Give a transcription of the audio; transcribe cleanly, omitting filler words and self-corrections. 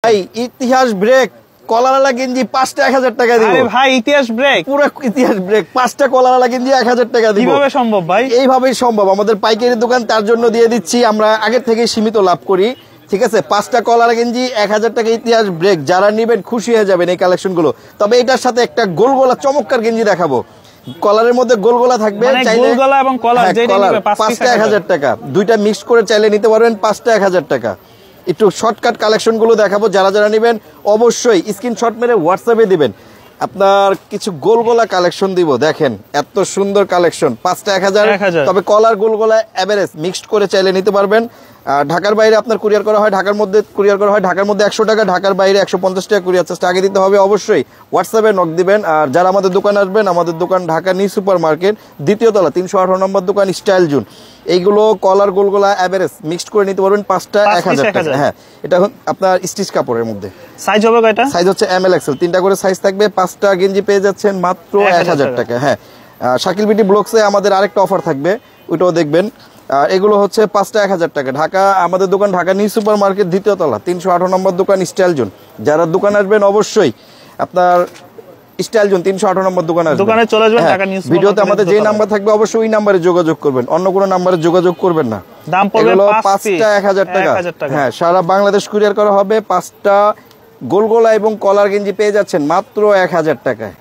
ভাই ইতিহাস ব্রেক কলারওয়ালা গেঞ্জি 5টা 1000 টাকা দিব। আরে ভাই ইতিহাস ব্রেক, পুরো ইতিহাস ব্রেক 5টা কলারওয়ালা গেঞ্জি 1000 টাকা দিব। কিভাবে সম্ভব ভাই? এইভাবেই সম্ভব, আমাদের পাইকারি দোকান, তার জন্য দিয়ে দিচ্ছি। আমরা আগের থেকে সীমিত লাভ করি, ঠিক আছে। 5টা কলার গেঞ্জি 1000 টাকা ইতিহাস ব্রেক, যারা নেবেন খুশি হয়ে যাবেন এই কালেকশন গুলো। তবে এটার সাথে একটা গোলগোলা চমৎকার গেঞ্জি দেখাবো, কলারের মধ্যে গোলগোলা থাকবে, গোলগোলা এবং কলার যেটা নেবে 5টা 1000 টাকা, দুইটা মিক্স করে চাইলে নিতে পারবেন 5টা 1000 টাকা। একটু শর্টকাট কালেকশন গুলো দেখাবো, যারা যারা নেবেন অবশ্যই স্ক্রিনশট মেরে হোয়াটসঅ্যাপে দিবেন। আপনার কিছু গোলগোলা কালেকশন দিব, দেখেন এত সুন্দর কালেকশন, 5টা 1000। তবে কলার গোলগোলা এভারেজ মিক্সড করে চাইলে নিতে পারবেন। ঢাকার বাইরে আপনার কুরিয়ার করা হয়, ঢাকার মধ্যে কুরিয়ার করা হয়, ঢাকার মধ্যে 100 টাকা, ঢাকার বাইরে 150 টাকা কুরিয়ার চার্জটা আগে দিতে হবে। অবশ্যই হোয়াটসঅ্যাপে নক দিবেন। আর যারা আমাদের দোকান আসবেন, আমাদের দোকান ঢাকা নিউ সুপার মার্কেট, দ্বিতীয় তলা, 318 নম্বর দোকান, স্টাইল জোন। এইগুলো কলার গোলগোলা এভারেজ মিক্সড করে নিতে পারবেন 5টা 1000 টাকা। হ্যাঁ, এটা আপনার স্টিচ কাপড়ের মধ্যে। সাইজ হবে কয়টা? সাইজ হচ্ছে এমএল এক্সেল, 3টা করে সাইজ থাকবে। 5টা গেঞ্জি পেয়ে যাচ্ছেন মাত্র 1000 টাকা। হ্যাঁ, শাকিল বিটি ব্লগসে আমাদের আরেকটা অফার থাকবে, ওইটাও দেখবেন। এগুলো হচ্ছে 5টা 1000 টাকা। ঢাকা, আমাদের দোকান ঢাকা নিউ সুপার মার্কেট, দ্বিতীয় তলা, 318 নম্বর দোকান, স্টাইল জোন। যারা দোকান আসবেন অবশ্যই আপনার স্টাইল জোন 318 নম্বর দোকানে চলে আসবেন। ঢাকা নিউ সুপার, ভিডিওতে আমাদের যে নাম্বার থাকবে অবশ্যই ওই নাম্বারে যোগাযোগ করবেন, অন্য কোনো নাম্বারে যোগাযোগ করবেন না। দাম পড়বে 5টা 1000 টাকা। হ্যাঁ, সারা বাংলাদেশ কুরিয়ার করা হবে। 5টা গোলগোলা এবং কলার গেঞ্জি পেয়ে যাচ্ছেন মাত্র 1000 টাকায়।